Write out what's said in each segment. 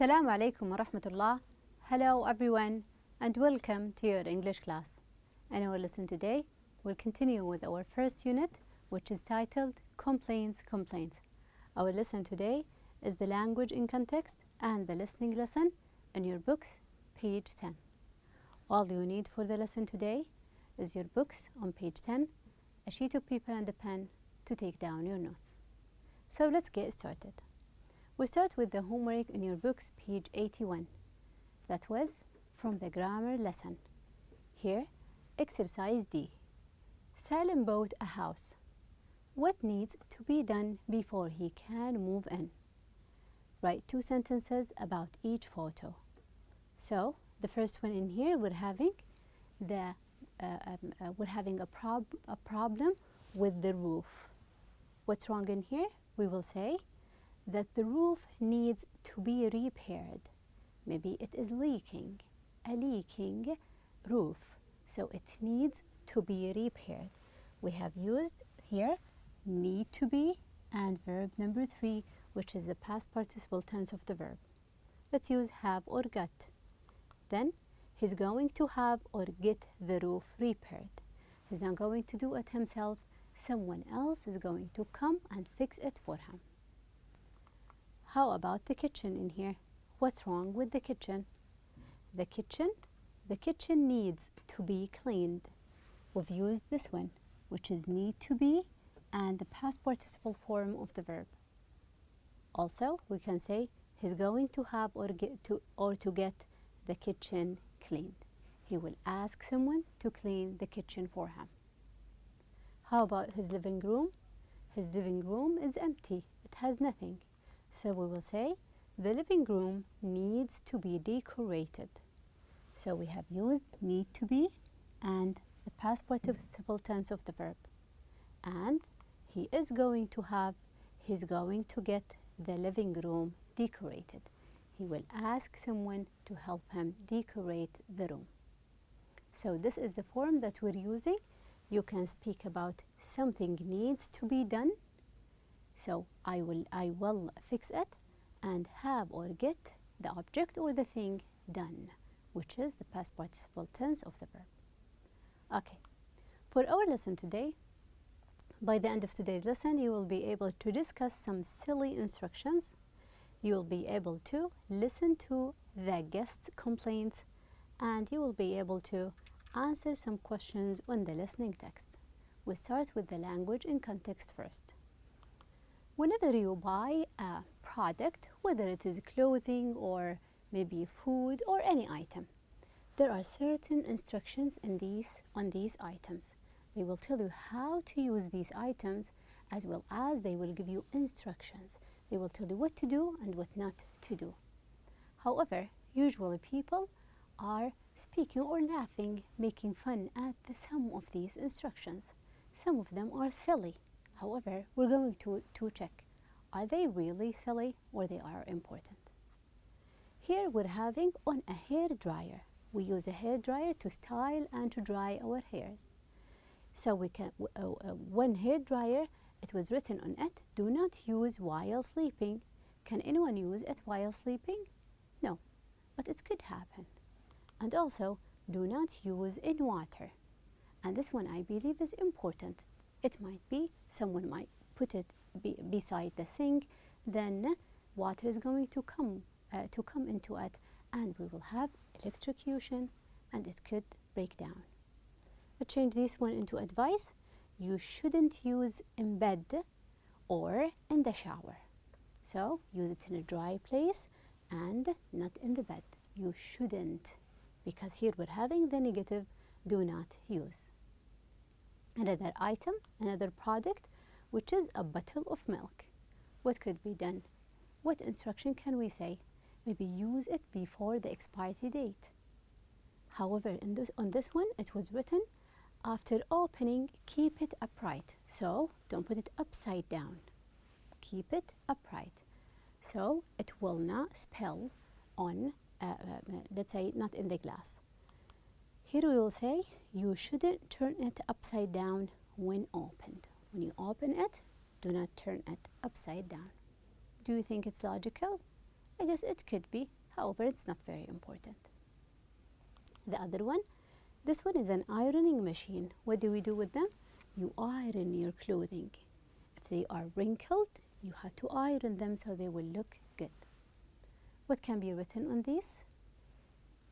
Assalamu alaikum wa rahmatullah. Hello everyone and welcome to your English class. In our lesson today, we'll continue with our first unit, which is titled Complaints. Our lesson today is the language in context and the listening lesson in your books, page 10. All you need for the lesson today is your books on page 10, a sheet of paper and a pen to take down your notes. So let's get started. We start with the homework in your books, page 81. That was from the grammar lesson. Here, exercise D. Salim bought a house. What needs to be done before he can move in? Write 2 sentences about each photo. So, the first one in here, we're having a problem with the roof. What's wrong in here? We will say that the roof needs to be repaired. Maybe it is leaking, a leaking roof. So it needs to be repaired. We have used here need to be and verb number 3, which is the past participle tense of the verb. Let's use have or got. Then he's going to have or get the roof repaired. He's not going to do it himself. Someone else is going to come and fix it for him. How about the kitchen in here? What's wrong with the kitchen? The kitchen needs to be cleaned. We've used this one, which is need to be and the past participle form of the verb. Also, we can say he's going to have or to get the kitchen cleaned. He will ask someone to clean the kitchen for him. How about his living room? His living room is empty. It has nothing. So we will say the living room needs to be decorated. So we have used need to be and the past participle tense of the verb. And he is going to have, he's going to get the living room decorated. He will ask someone to help him decorate the room. So this is the form that we're using. You can speak about something needs to be done. So I will fix it and have or get the object or the thing done, which is the past participle tense of the verb. Okay, for our lesson today, by the end of today's lesson, you will be able to discuss some silly instructions. You will be able to listen to the guest's complaints, and you will be able to answer some questions on the listening text. We start with the language in context first. Whenever you buy a product, whether it is clothing or maybe food or any item, there are certain instructions on these items. They will tell you how to use these items, as well as they will give you instructions. They will tell you what to do and what not to do. However, usually people are speaking or laughing, making fun at some of these instructions. Some of them are silly. However, we're going to check, are they really silly or they are important? Here we're having on a hair dryer. We use a hair dryer to style and to dry our hairs. So we can, one hair dryer, it was written on it, do not use while sleeping. Can anyone use it while sleeping? No, but it could happen. And also, do not use in water. And this one I believe is important. It might be, someone might put it beside the sink, then water is going to come into it, and we will have electrocution, and it could break down. Let's change this one into advice. You shouldn't use in bed or in the shower. So use it in a dry place and not in the bed. You shouldn't, because here we're having the negative, do not use. Another item, another product, which is a bottle of milk. What could be done? What instruction can we say? Maybe use it before the expiry date. However, on this one, it was written, after opening, keep it upright. So don't put it upside down. Keep it upright. So it will not spill on, let's say, not in the glass. Here we will say, you shouldn't turn it upside down when opened. When you open it, do not turn it upside down. Do you think it's logical? I guess it could be. However, it's not very important. The other one, this one is an ironing machine. What do we do with them? You iron your clothing. If they are wrinkled, you have to iron them so they will look good. What can be written on these?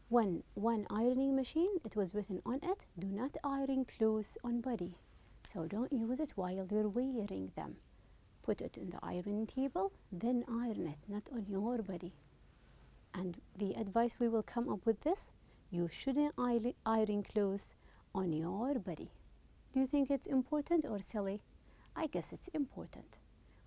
One ironing machine, it was written on it, do not iron clothes on body. So don't use it while you're wearing them. Put it in the ironing table, then iron it, not on your body. And the advice we will come up with this, you shouldn't iron clothes on your body. Do you think it's important or silly? I guess it's important.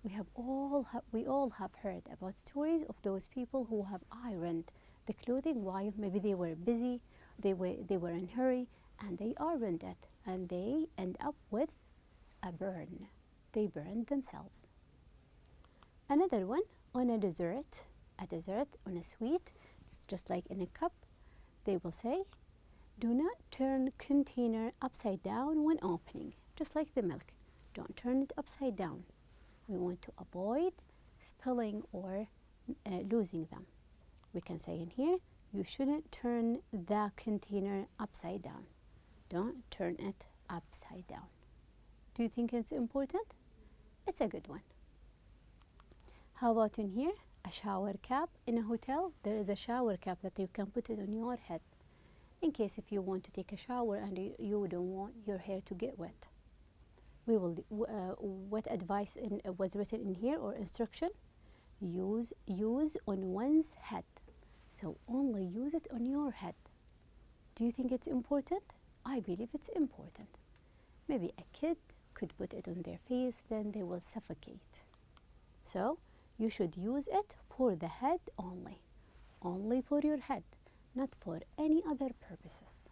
We all have heard about stories of those people who have ironed the clothing while maybe they were busy, they were in a hurry, and they ironed it, and they end up with a burn. They burned themselves. Another one, on a dessert, on a sweet, it's just like in a cup, they will say, do not turn container upside down when opening, just like the milk. Don't turn it upside down. We want to avoid spilling or losing them. We can say in here, you shouldn't turn the container upside down. Don't turn it upside down. Do you think it's important? It's a good one. How about in here? A shower cap. In a hotel, there is a shower cap that you can put it on your head in case if you want to take a shower and you don't want your hair to get wet. We will what advice was written in here or instruction? Use on one's head. So only use it on your head. Do you think it's important? I believe it's important. Maybe a kid could put it on their face, then they will suffocate. So you should use it for the head only. Only for your head, not for any other purposes.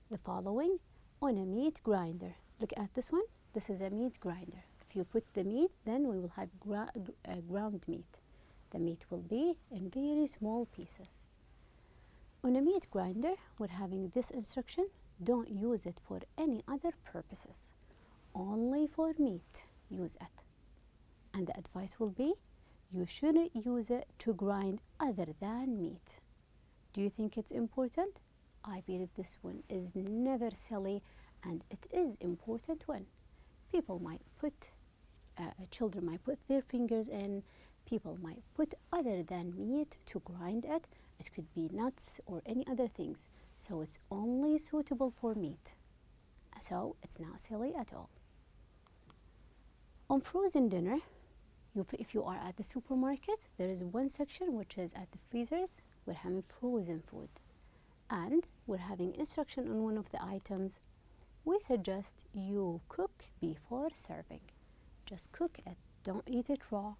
The following, on a meat grinder. Look at this one. This is a meat grinder. If you put the meat, then we will have ground meat. The meat will be in very small pieces. On a meat grinder, we're having this instruction. Don't use it for any other purposes. Only for meat, use it. And the advice will be, you shouldn't use it to grind other than meat. Do you think it's important? I believe this one is never silly, and it is important one. People might put, children might put their fingers in, people might put other than meat to grind it. It could be nuts or any other things. So it's only suitable for meat. So it's not silly at all. On frozen dinner, if you are at the supermarket, there is one section which is at the freezers. We're having frozen food. And we're having instruction on one of the items. We suggest you cook before serving. Just cook it. Don't eat it raw.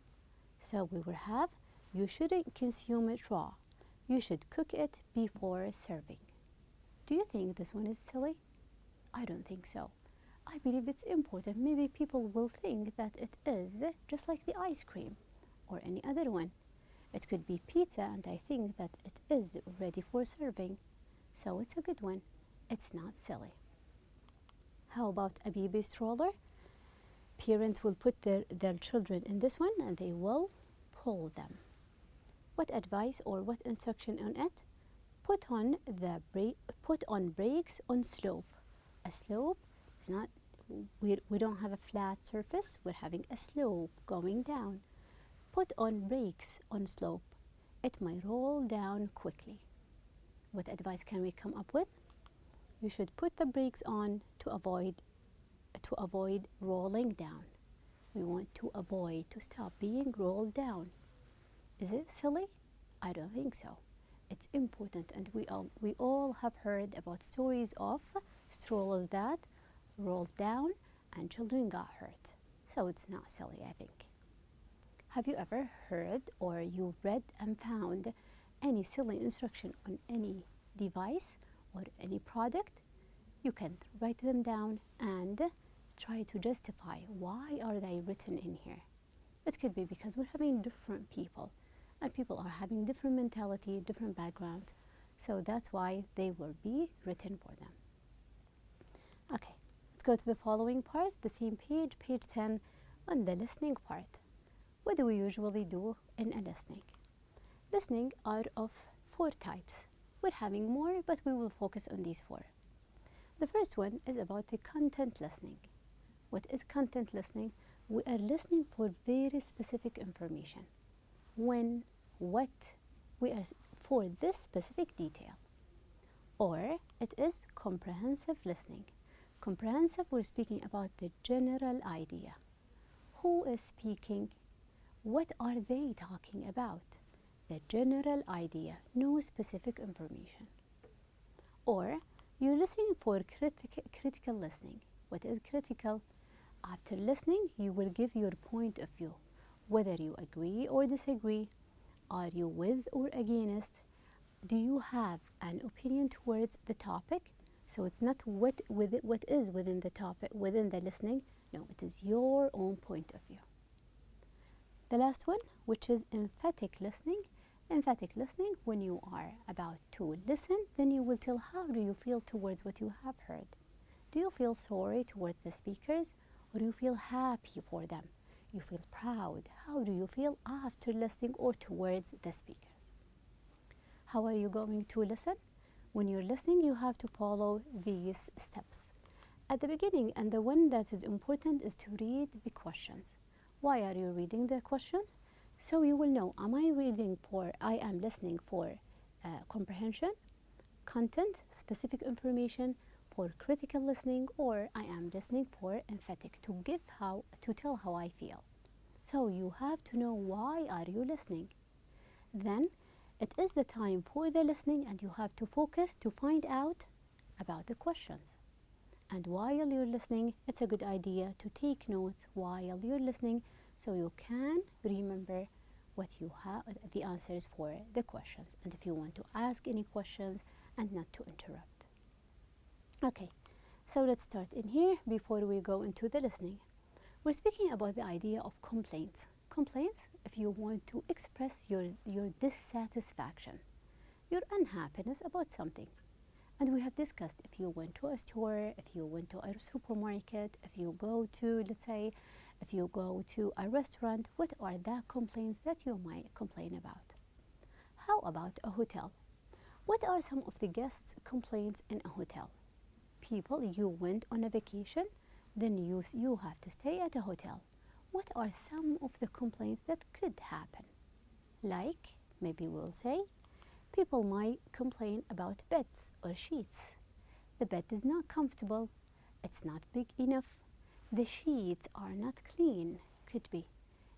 So we will have, you shouldn't consume it raw. You should cook it before serving. Do you think this one is silly? I don't think so. I believe it's important. Maybe people will think that it is just like the ice cream or any other one. It could be pizza, and I think that it is ready for serving. So it's a good one. It's not silly. How about a baby stroller? Parents will put their children in this one and they will pull them. What advice or what instruction on it? Put on brakes on slope. A slope is not, we don't have a flat surface, we're having a slope going down. Put on brakes on slope. It might roll down quickly. What advice can we come up with? You should put the brakes on to avoid rolling down. We want to avoid to stop being rolled down. Is it silly? I don't think so. It's important, and we all have heard about stories of strollers that rolled down and children got hurt. So it's not silly, I think. Have you ever heard or you read and found any silly instruction on any device or any product? You can write them down and try to justify why are they written in here. It could be because we're having different people, and people are having different mentality, different background. So that's why they will be written for them. Okay, let's go to the following part, the same page, page 10, on the listening part. What do we usually do in a listening. Listening are of 4 types. We're having more, but we will focus on these 4. The first one is about the content listening. What is content listening? We are listening for very specific information. When, what, we are for this specific detail. Or it is comprehensive listening. Comprehensive, we're speaking about the general idea. Who is speaking? What are they talking about? The general idea, no specific information. Or you're listening for critical listening. What is critical? After listening, you will give your point of view, whether you agree or disagree. Are you with or against? Do you have an opinion towards the topic? So it's not what is within the topic, within the listening. No, it is your own point of view. The last one, which is emphatic listening. Emphatic listening, when you are about to listen, then you will tell how do you feel towards what you have heard. Do you feel sorry towards the speakers, or do you feel happy for them? You feel proud. How do you feel after listening or towards the speakers? How are you going to listen? When you're listening, you have to follow these steps. At the beginning, and the one that is important, is to read the questions. Why are you reading the questions? So you will know, I am listening for comprehension, content, specific information, for critical listening, or I am listening for emphatic, to tell how I feel. So you have to know why are you listening. Then it is the time for the listening, and you have to focus to find out about the questions. And while you're listening, it's a good idea to take notes while you're listening, so you can remember what you have, the answers for the questions, and if you want to ask any questions and not to interrupt. Okay, so let's start in here before we go into the listening. We're speaking about the idea of complaints. Complaints, if you want to express your dissatisfaction, your unhappiness about something. And we have discussed, if you went to a store, if you went to a supermarket, if you go to, let's say, if you go to a restaurant, what are the complaints that you might complain about? How about a hotel? What are some of the guests' complaints in a hotel? People, you went on a vacation, then you have to stay at a hotel. What are some of the complaints that could happen? Like, maybe we'll say, people might complain about beds or sheets. The bed is not comfortable, it's not big enough, the sheets are not clean, could be.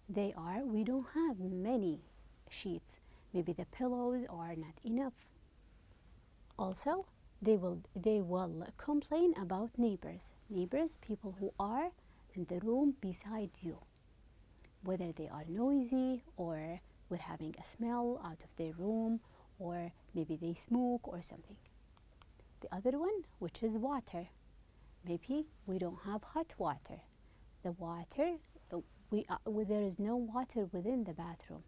We don't have many sheets, maybe the pillows are not enough. Also, they will complain about neighbors. Neighbors, people who are in the room beside you, whether they are noisy or we're having a smell out of their room, or maybe they smoke or something. The other one, which is water. Maybe we don't have hot water. The water, there is no water within the bathroom.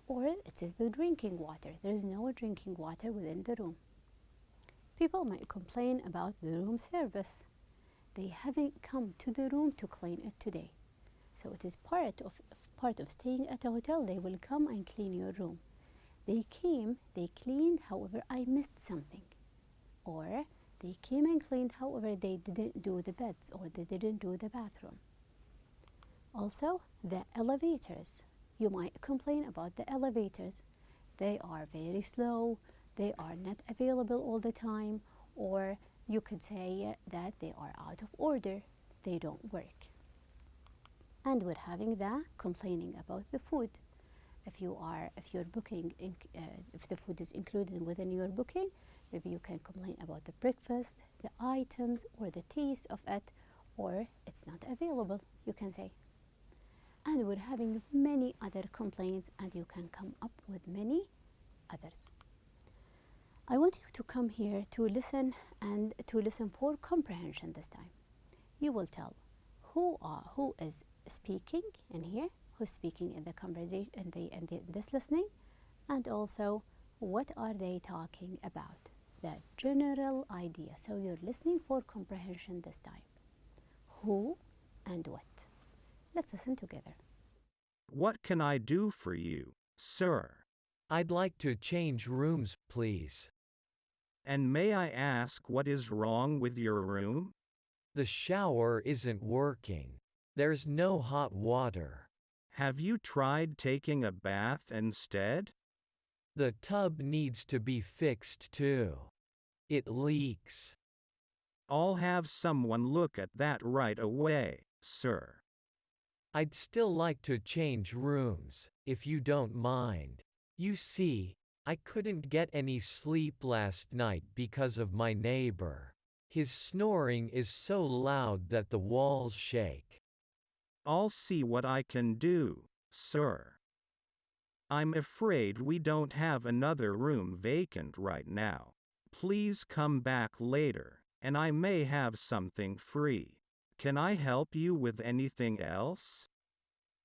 Or it is the drinking water. There is no drinking water within the room. People might complain about the room service. They haven't come to the room to clean it today. So it is part of staying at a hotel. They will come and clean your room. They came, they cleaned, however, I missed something. Or they came and cleaned, however, they didn't do the beds or they didn't do the bathroom. Also, the elevators. You might complain about the elevators. They are very slow, they are not available all the time, or you could say that they are out of order, they don't work. And we're having the complaining about the food. If you're booking, if the food is included within your booking, maybe you can complain about the breakfast, the items, or the taste of it, or it's not available, you can say. And we're having many other complaints, and you can come up with many others. I want you to come here to listen, and to listen for comprehension this time. You will tell who is speaking in here, who's speaking in the conversation, in this listening, and also what are they talking about, the general idea. So you're listening for comprehension this time. Who and what. Let's listen together. What can I do for you? Sir. I'd like to change rooms, please. And may I ask what is wrong with your room? The shower isn't working. There's no hot water. Have you tried taking a bath instead? The tub needs to be fixed too. It leaks. I'll have someone look at that right away, sir. I'd still like to change rooms, if you don't mind. You see, I couldn't get any sleep last night because of my neighbor. His snoring is so loud that the walls shake. I'll see what I can do, sir. I'm afraid we don't have another room vacant right now. Please come back later, and I may have something free. Can I help you with anything else?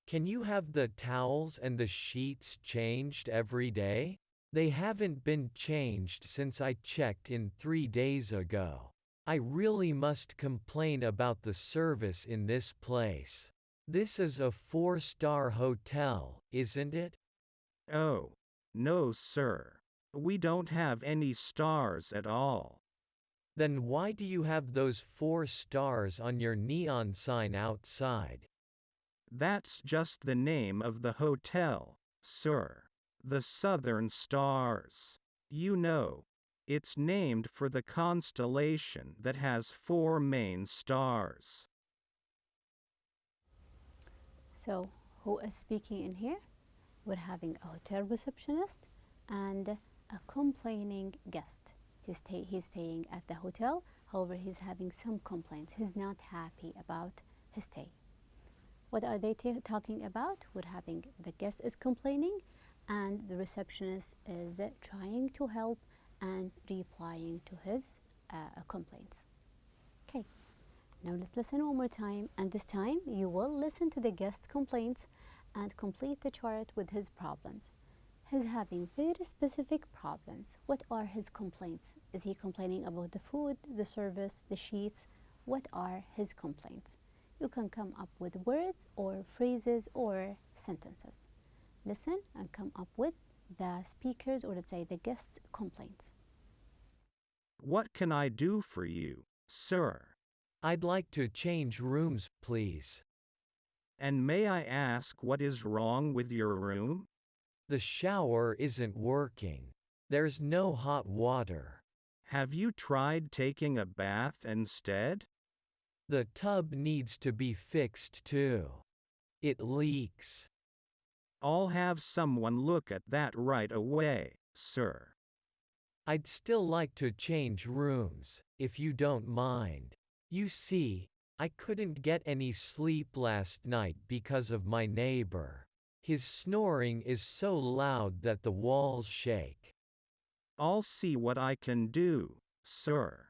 Can you have the towels and the sheets changed every day? They haven't been changed since I checked in 3 days ago. I really must complain about the service in this place. This is a 4-star hotel, isn't it? Oh, no, sir. We don't have any stars at all. Then why do you have those 4 stars on your neon sign outside? That's just the name of the hotel, sir. The Southern Stars. You know, it's named for the constellation that has 4 main stars. So, who is speaking in here? We're having a hotel receptionist and a complaining guest. He's staying at the hotel, however, he's having some complaints. He's not happy about his stay. What are they talking about? We're having the guest is complaining and the receptionist is trying to help and replying to his complaints. Okay, now let's listen one more time, and this time you will listen to the guest's complaints and complete the chart with his problems. He's having very specific problems. What are his complaints? Is he complaining about the food, the service, the sheets? What are his complaints? You can come up with words or phrases or sentences. Listen and come up with the speaker's, or let's say the guest's, complaints. What can I do for you, sir? I'd like to change rooms, please. And may I ask what is wrong with your room? The shower isn't working. There's no hot water. Have you tried taking a bath instead? The tub needs to be fixed too. It leaks. I'll have someone look at that right away, sir. I'd still like to change rooms, if you don't mind. You see, I couldn't get any sleep last night because of my neighbor. His snoring is so loud that the walls shake. I'll see what I can do, sir.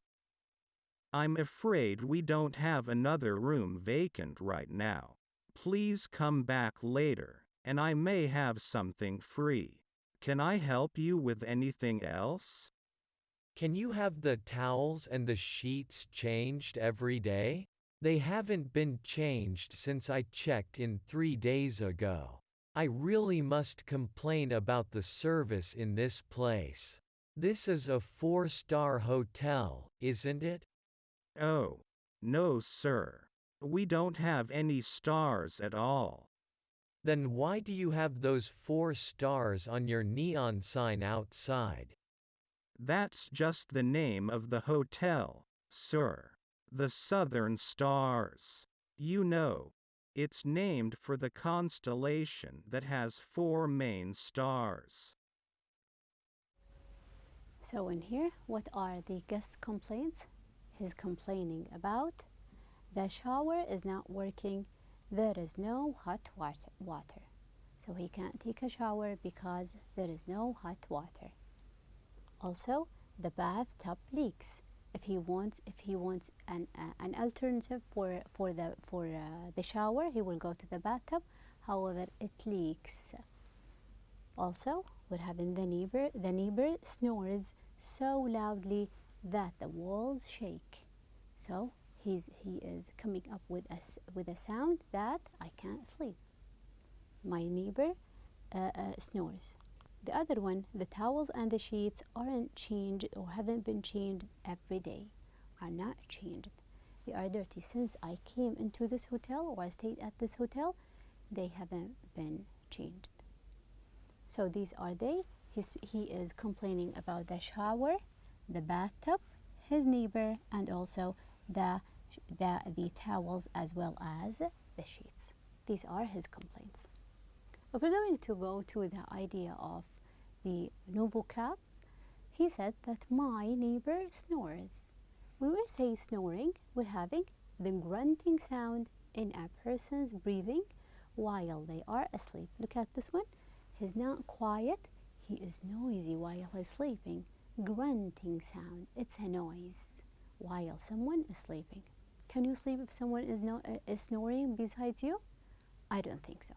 I'm afraid we don't have another room vacant right now. Please come back later, and I may have something free. Can I help you with anything else? Can you have the towels and the sheets changed every day? They haven't been changed since I checked in 3 days ago. I really must complain about the service in this place. This is a 4-star hotel, isn't it? Oh, no, sir. We don't have any stars at all. Then why do you have those 4 stars on your neon sign outside? That's just the name of the hotel, sir. The Southern Stars. You know, it's named for the constellation that has 4 main stars. So in here, what are the guest complaints? He's complaining about the shower is not working. There is no hot water. So he can't take a shower because there is no hot water. Also, the bathtub leaks. If he wants an alternative for the shower, he will go to the bathtub. However, it leaks. Also, we're having the neighbor. The neighbor snores so loudly that the walls shake. So he is coming up with a sound that I can't sleep. My neighbor snores. The other one, the towels and the sheets aren't changed or haven't been changed every day, are not changed. They are dirty. Since I came into this hotel or I stayed at this hotel, they haven't been changed. So these are they. He is complaining about the shower, the bathtub, his neighbor, and also the towels as well as the sheets. These are his complaints. If we're going to go to the idea of the new vocab, he said that my neighbor snores. When we say snoring, we're having the grunting sound in a person's breathing while they are asleep. Look at this one. He's not quiet. He is noisy while he's sleeping. Grunting sound. It's a noise while someone is sleeping. Can you sleep if someone is snoring besides you? I don't think so.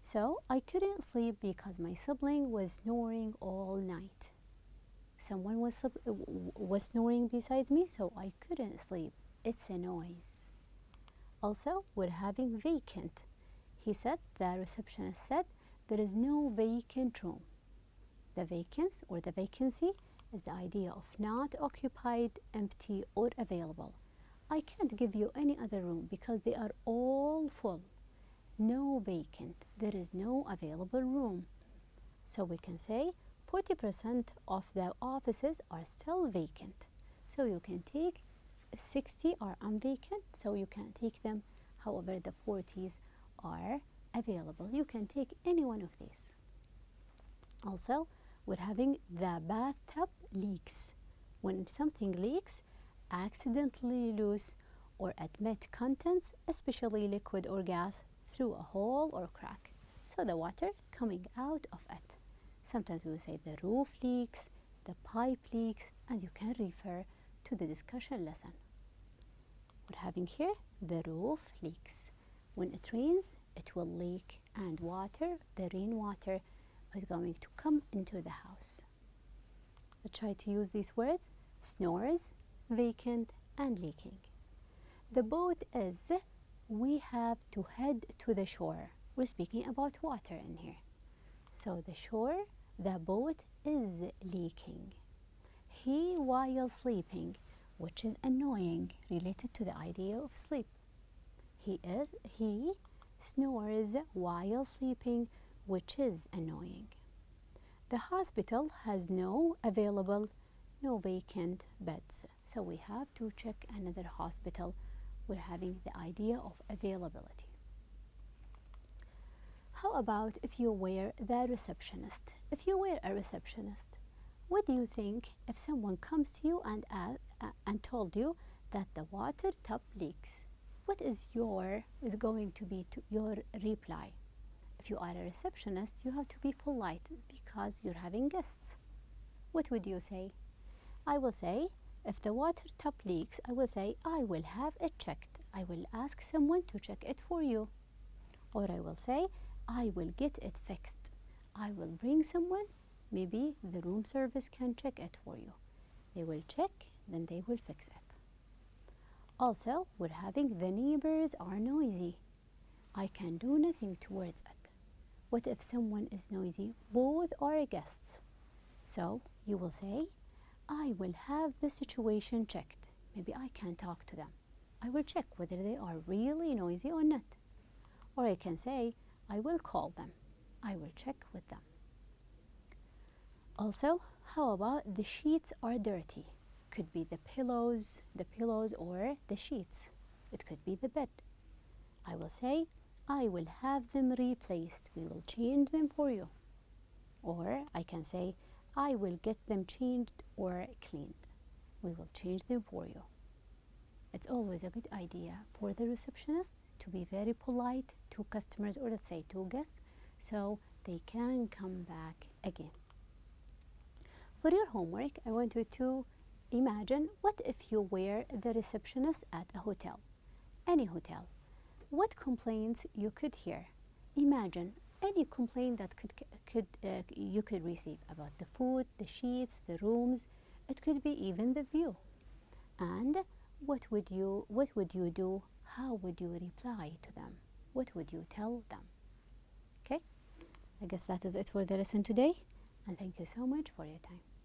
So I couldn't sleep because my sibling was snoring all night. Someone was snoring besides me, so I couldn't sleep. It's a noise. Also, we're having vacant. He said, the receptionist said, there is no vacant room. The vacance or the vacancy is the idea of not occupied, empty, or available. I can't give you any other room because they are all full. No vacant. There is no available room. So we can say 40% of the offices are still vacant. So you can take 60 are unvacant, so you can take them. However, the 40s are available. You can take any one of these. Also, we're having the bathtub leaks. When something leaks, accidentally lose or admit contents, especially liquid or gas, through a hole or crack. So the water coming out of it. Sometimes we will say the roof leaks, the pipe leaks, and you can refer to the discussion lesson. We're having here the roof leaks. When it rains, it will leak, and water, the rainwater, is going to come into the house. Let's try to use these words: snores, vacant, and leaking. The boat is, we have to head to the shore. We're speaking about water in here. So the shore, the boat is leaking. He while sleeping, which is annoying, related to the idea of sleep. He snores while sleeping, which is annoying. The hospital has no vacant beds. So we have to check another hospital. We're having the idea of availability. How about if you were the receptionist? If you were a receptionist, what do you think if someone comes to you and told you that the water tap leaks? What is going to be your reply? If you are a receptionist, you have to be polite because you're having guests. What would you say? I will say, if the water tap leaks, I will say, I will have it checked. I will ask someone to check it for you. Or I will say, I will get it fixed. I will bring someone. Maybe the room service can check it for you. They will check, then they will fix it. Also, we're having the neighbors are noisy. I can do nothing towards it. What if someone is noisy? Both are guests. So you will say, I will have the situation checked. Maybe I can talk to them. I will check whether they are really noisy or not. Or I can say, I will call them. I will check with them. Also, how about the sheets are dirty? Could be the pillows or the sheets. It could be the bed. I will say, I will have them replaced. We will change them for you. Or I can say, I will get them changed or cleaned. We will change them for you. It's always a good idea for the receptionist to be very polite to customers, or let's say to guests, so they can come back again. For your homework, I want you to imagine, what if you were the receptionist at a hotel, any hotel? What complaints you could hear? Imagine any complaint that you could receive about the food, the sheets, the rooms. It could be even the view. And what would you do? How would you reply to them? What would you tell them? Okay? I guess that is it for the lesson today, and thank you so much for your time.